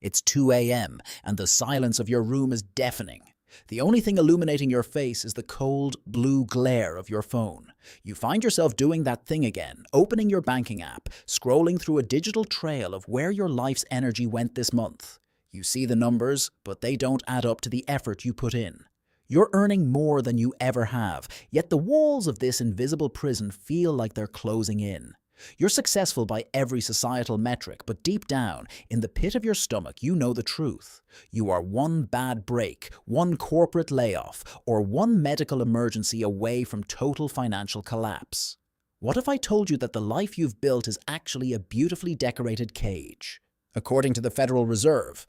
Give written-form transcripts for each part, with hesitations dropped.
It's 2 a.m., and the silence of your room is deafening. The only thing illuminating your face is the cold, blue glare of your phone. You find yourself doing that thing again, opening your banking app, scrolling through a digital trail of where your life's energy went this month. You see the numbers, but they don't add up to the effort you put in. You're earning more than you ever have, yet the walls of this invisible prison feel like they're closing in. You're successful by every societal metric, but deep down, in the pit of your stomach, you know the truth. You are one bad break, one corporate layoff, or one medical emergency away from total financial collapse. What if I told you that the life you've built is actually a beautifully decorated cage? According to the Federal Reserve,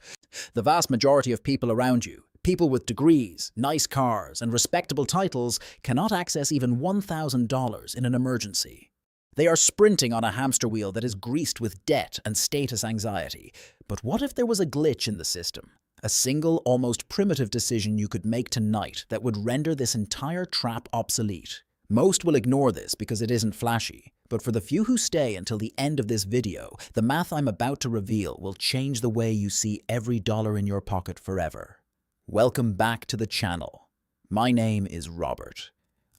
the vast majority of people around you, people with degrees, nice cars, and respectable titles, cannot access even $1,000 in an emergency. They are sprinting on a hamster wheel that is greased with debt and status anxiety. But what if there was a glitch in the system? A single, almost primitive decision you could make tonight that would render this entire trap obsolete. Most will ignore this because it isn't flashy. But for the few who stay until the end of this video, the math I'm about to reveal will change the way you see every dollar in your pocket forever. Welcome back to the channel. My name is Robert.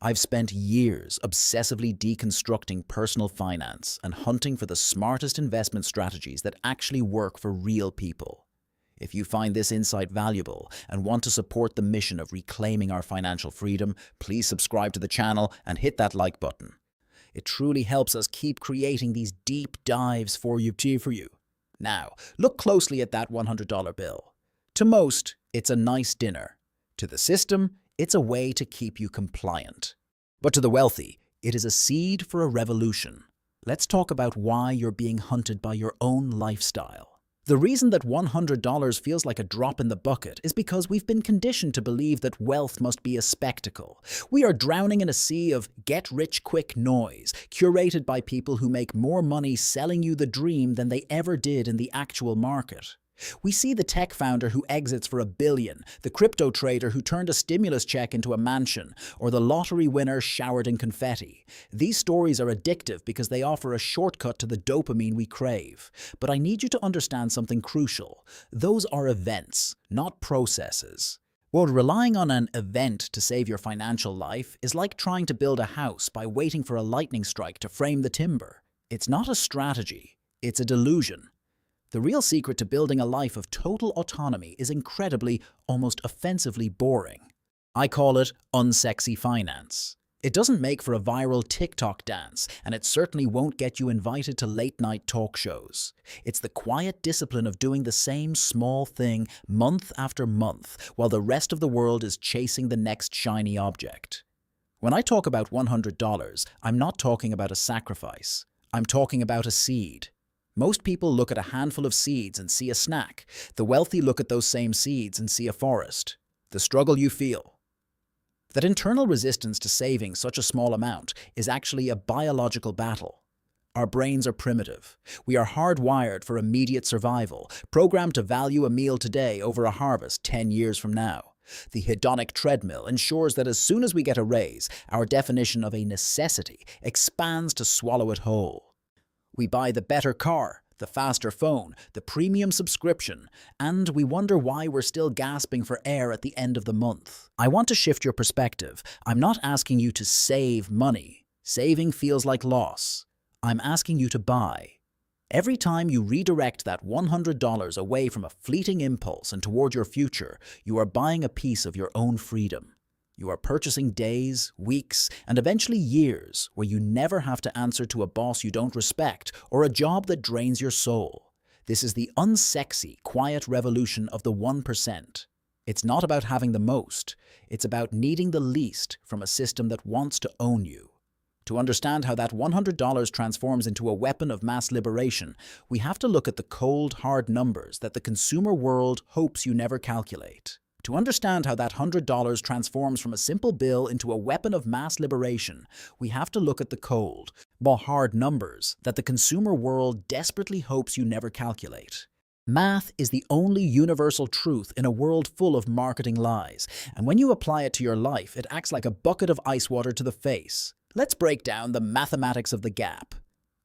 I've spent years obsessively deconstructing personal finance and hunting for the smartest investment strategies that actually work for real people. If you find this insight valuable and want to support the mission of reclaiming our financial freedom, please subscribe to the channel and hit that like button. It truly helps us keep creating these deep dives for you. Now, look closely at that $100 bill. To most, it's a nice dinner. To the system, it's a way to keep you compliant. But to the wealthy, it is a seed for a revolution. Let's talk about why you're being hunted by your own lifestyle. The reason that $100 feels like a drop in the bucket is because we've been conditioned to believe that wealth must be a spectacle. We are drowning in a sea of get-rich-quick noise, curated by people who make more money selling you the dream than they ever did in the actual market. We see the tech founder who exits for $1 billion, the crypto trader who turned a stimulus check into a mansion, or the lottery winner showered in confetti. These stories are addictive because they offer a shortcut to the dopamine we crave. But I need you to understand something crucial. Those are events, not processes. Well, relying on an event to save your financial life is like trying to build a house by waiting for a lightning strike to frame the timber. It's not a strategy, it's a delusion. The real secret to building a life of total autonomy is incredibly, almost offensively boring. I call it unsexy finance. It doesn't make for a viral TikTok dance, and it certainly won't get you invited to late-night talk shows. It's the quiet discipline of doing the same small thing month after month, while the rest of the world is chasing the next shiny object. When I talk about $100, I'm not talking about a sacrifice. I'm talking about a seed. Most people look at a handful of seeds and see a snack. The wealthy look at those same seeds and see a forest. The struggle you feel. That internal resistance to saving such a small amount is actually a biological battle. Our brains are primitive. We are hardwired for immediate survival, programmed to value a meal today over a harvest 10 years from now. The hedonic treadmill ensures that as soon as we get a raise, our definition of a necessity expands to swallow it whole. We buy the better car, the faster phone, the premium subscription, and we wonder why we're still gasping for air at the end of the month. I want to shift your perspective. I'm not asking you to save money. Saving feels like loss. I'm asking you to buy. Every time you redirect that $100 away from a fleeting impulse and toward your future, you are buying a piece of your own freedom. You are purchasing days, weeks, and eventually years where you never have to answer to a boss you don't respect or a job that drains your soul. This is the unsexy, quiet revolution of the 1%. It's not about having the most. It's about needing the least from a system that wants to own you. To understand how that $100 transforms into a weapon of mass liberation, we have to look at the cold, hard numbers that the consumer world hopes you never calculate. To understand how that $100 transforms from a simple bill into a weapon of mass liberation, we have to look at the cold, but hard numbers that the consumer world desperately hopes you never calculate. Math is the only universal truth in a world full of marketing lies, and when you apply it to your life, it acts like a bucket of ice water to the face. Let's break down the mathematics of the gap.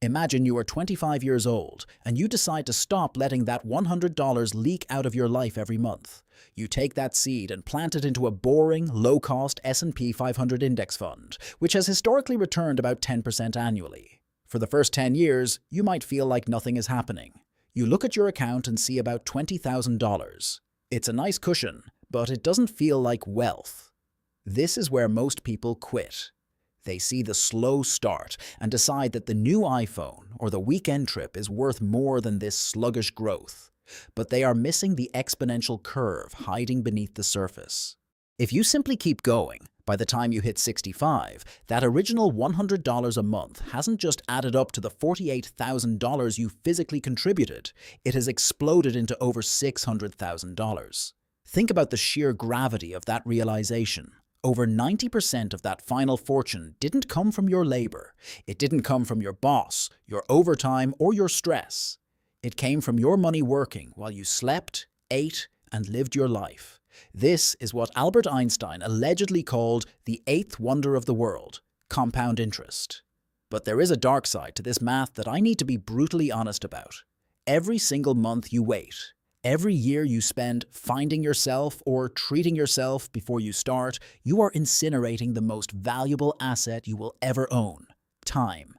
Imagine you are 25 years old and you decide to stop letting that $100 leak out of your life every month. You take that seed and plant it into a boring, low-cost S&P 500 index fund, which has historically returned about 10% annually. For the first 10 years, you might feel like nothing is happening. You look at your account and see about $20,000. It's a nice cushion, but it doesn't feel like wealth. This is where most people quit. They see the slow start and decide that the new iPhone or the weekend trip is worth more than this sluggish growth. But they are missing the exponential curve hiding beneath the surface. If you simply keep going, by the time you hit 65, that original $100 a month hasn't just added up to the $48,000 you physically contributed, it has exploded into over $600,000. Think about the sheer gravity of that realization. Over 90% of that final fortune didn't come from your labor. It didn't come from your boss, your overtime, or your stress. It came from your money working while you slept, ate, and lived your life. This is what Albert Einstein allegedly called the eighth wonder of the world, compound interest. But there is a dark side to this math that I need to be brutally honest about. Every single month you wait, every year you spend finding yourself or treating yourself before you start, you are incinerating the most valuable asset you will ever own: time.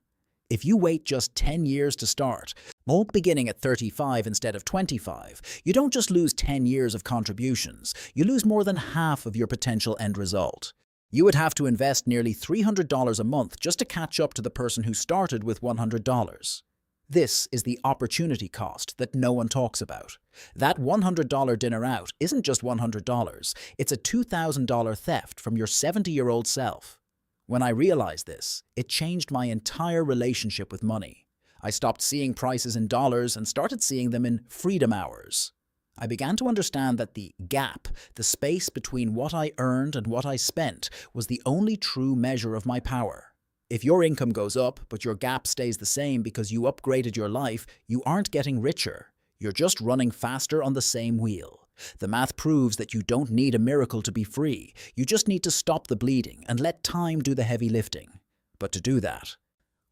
If you wait just 10 years to start, all beginning at 35 instead of 25, you don't just lose 10 years of contributions, you lose more than half of your potential end result. You would have to invest nearly $300 a month just to catch up to the person who started with $100. This is the opportunity cost that no one talks about. That $100 dinner out isn't just $100, it's a $2,000 theft from your 70-year-old self. When I realized this, it changed my entire relationship with money. I stopped seeing prices in dollars and started seeing them in freedom hours. I began to understand that the gap, the space between what I earned and what I spent, was the only true measure of my power. If your income goes up, but your gap stays the same because you upgraded your life, you aren't getting richer. You're just running faster on the same wheel. The math proves that you don't need a miracle to be free. You just need to stop the bleeding and let time do the heavy lifting. But to do that,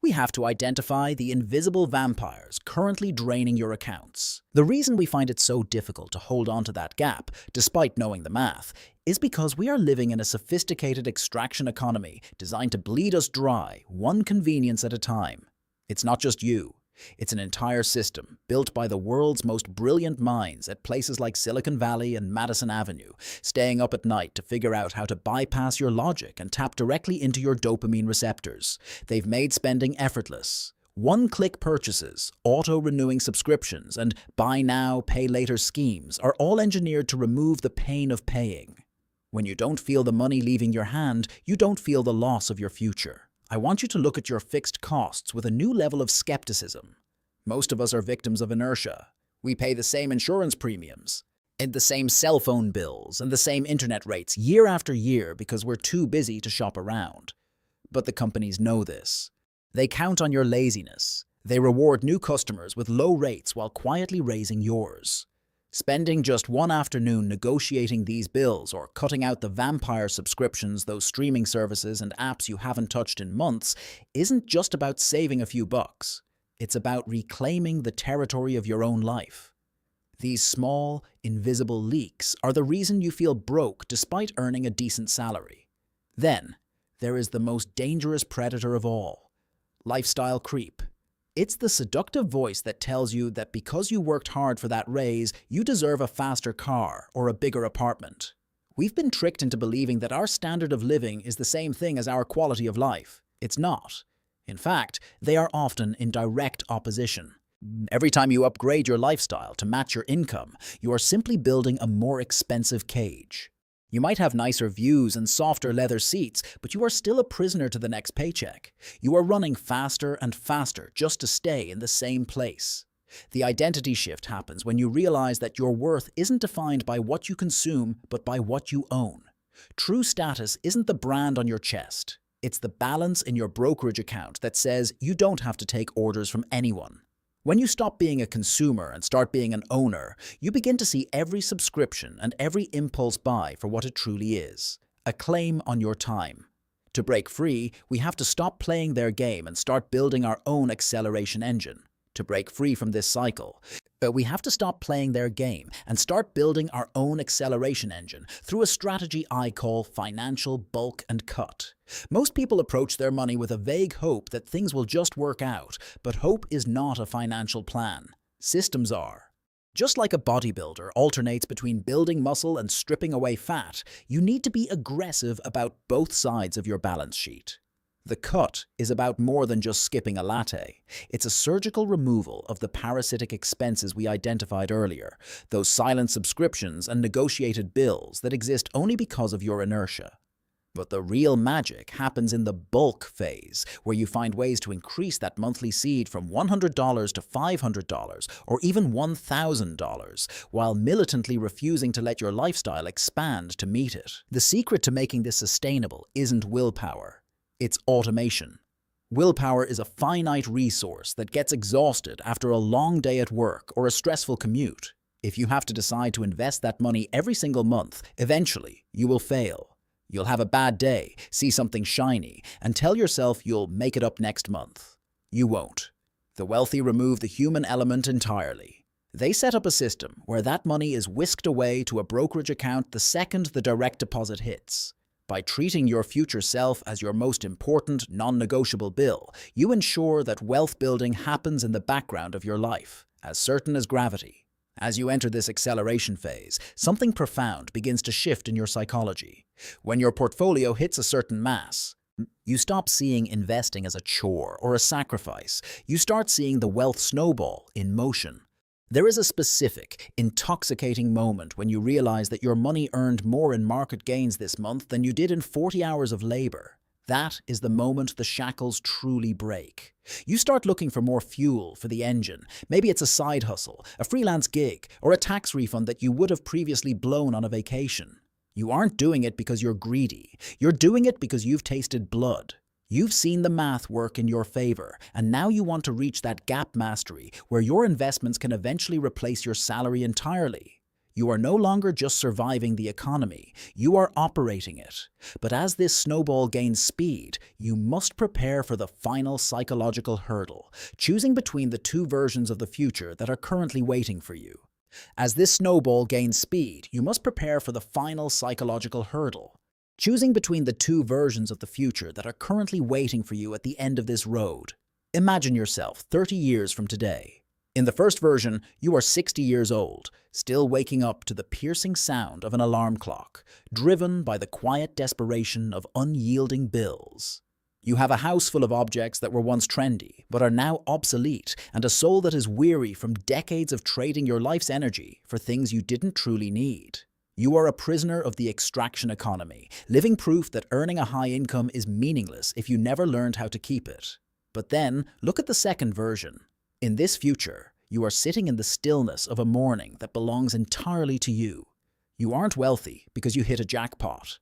we have to identify the invisible vampires currently draining your accounts. The reason we find it so difficult to hold on to that gap, despite knowing the math, is because we are living in a sophisticated extraction economy designed to bleed us dry, one convenience at a time. It's not just you. It's an entire system built by the world's most brilliant minds at places like Silicon Valley and Madison Avenue, staying up at night to figure out how to bypass your logic and tap directly into your dopamine receptors. They've made spending effortless. One-click purchases, auto-renewing subscriptions, and buy now, pay later schemes are all engineered to remove the pain of paying. When you don't feel the money leaving your hand, you don't feel the loss of your future. I want you to look at your fixed costs with a new level of skepticism. Most of us are victims of inertia. We pay the same insurance premiums, and the same cell phone bills, and the same internet rates year after year because we're too busy to shop around. But the companies know this. They count on your laziness. They reward new customers with low rates while quietly raising yours. Spending just one afternoon negotiating these bills or cutting out the vampire subscriptions, those streaming services and apps you haven't touched in months, isn't just about saving a few bucks. It's about reclaiming the territory of your own life. These small, invisible leaks are the reason you feel broke despite earning a decent salary. Then, there is the most dangerous predator of all: lifestyle creep. It's the seductive voice that tells you that because you worked hard for that raise, you deserve a faster car or a bigger apartment. We've been tricked into believing that our standard of living is the same thing as our quality of life. It's not. In fact, they are often in direct opposition. Every time you upgrade your lifestyle to match your income, you are simply building a more expensive cage. You might have nicer views and softer leather seats, but you are still a prisoner to the next paycheck. You are running faster and faster just to stay in the same place. The identity shift happens when you realize that your worth isn't defined by what you consume, but by what you own. True status isn't the brand on your chest. It's the balance in your brokerage account that says you don't have to take orders from anyone. When you stop being a consumer and start being an owner, you begin to see every subscription and every impulse buy for what it truly is: a claim on your time. To break free, we have to stop playing their game and start building our own acceleration engine. To break free from this cycle, we have to stop playing their game and start building our own acceleration engine through a strategy I call financial bulk and cut. Most people approach their money with a vague hope that things will just work out, but hope is not a financial plan. Systems are. Just like a bodybuilder alternates between building muscle and stripping away fat, you need to be aggressive about both sides of your balance sheet. The cut is about more than just skipping a latte. It's a surgical removal of the parasitic expenses we identified earlier, those silent subscriptions and negotiated bills that exist only because of your inertia. But the real magic happens in the bulk phase, where you find ways to increase that monthly seed from $100 to $500 or even $1,000, while militantly refusing to let your lifestyle expand to meet it. The secret to making this sustainable isn't willpower. It's automation. Willpower is a finite resource that gets exhausted after a long day at work or a stressful commute. If you have to decide to invest that money every single month, eventually you will fail. You'll have a bad day, see something shiny, and tell yourself you'll make it up next month. You won't. The wealthy remove the human element entirely. They set up a system where that money is whisked away to a brokerage account the second the direct deposit hits. By treating your future self as your most important, non-negotiable bill, you ensure that wealth building happens in the background of your life, as certain as gravity. As you enter this acceleration phase, something profound begins to shift in your psychology. When your portfolio hits a certain mass, you stop seeing investing as a chore or a sacrifice. You start seeing the wealth snowball in motion. There is a specific, intoxicating moment when you realize that your money earned more in market gains this month than you did in 40 hours of labor. That is the moment the shackles truly break. You start looking for more fuel for the engine. Maybe it's a side hustle, a freelance gig, or a tax refund that you would have previously blown on a vacation. You aren't doing it because you're greedy. You're doing it because you've tasted blood. You've seen the math work in your favor, and now you want to reach that gap mastery where your investments can eventually replace your salary entirely. You are no longer just surviving the economy, you are operating it. But as this snowball gains speed, you must prepare for the final psychological hurdle, choosing between the two versions of the future that are currently waiting for you. As this snowball gains speed, you must prepare for the final psychological hurdle, choosing between the two versions of the future that are currently waiting for you at the end of this road. Imagine yourself 30 years from today. In the first version, you are 60 years old, still waking up to the piercing sound of an alarm clock, driven by the quiet desperation of unyielding bills. You have a house full of objects that were once trendy, but are now obsolete, and a soul that is weary from decades of trading your life's energy for things you didn't truly need. You are a prisoner of the extraction economy, living proof that earning a high income is meaningless if you never learned how to keep it. But then, look at the second version. In this future, you are sitting in the stillness of a morning that belongs entirely to you. You aren't wealthy because you hit a jackpot.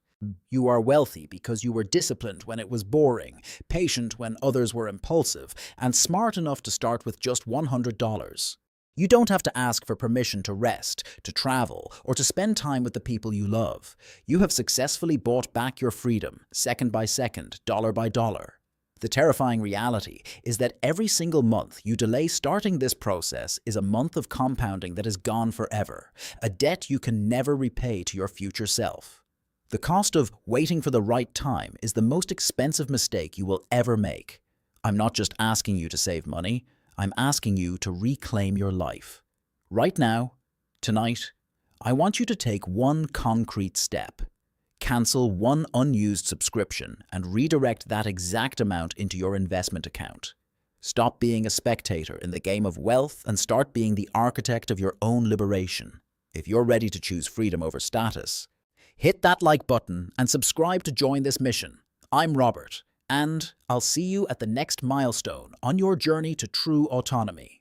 You are wealthy because you were disciplined when it was boring, patient when others were impulsive, and smart enough to start with just $100. You don't have to ask for permission to rest, to travel, or to spend time with the people you love. You have successfully bought back your freedom, second by second, dollar by dollar. The terrifying reality is that every single month you delay starting this process is a month of compounding that is gone forever, a debt you can never repay to your future self. The cost of waiting for the right time is the most expensive mistake you will ever make. I'm not just asking you to save money, I'm asking you to reclaim your life. Right now, tonight, I want you to take one concrete step. Cancel one unused subscription and redirect that exact amount into your investment account. Stop being a spectator in the game of wealth and start being the architect of your own liberation. If you're ready to choose freedom over status, hit that like button and subscribe to join this mission. I'm Robert, and I'll see you at the next milestone on your journey to true autonomy.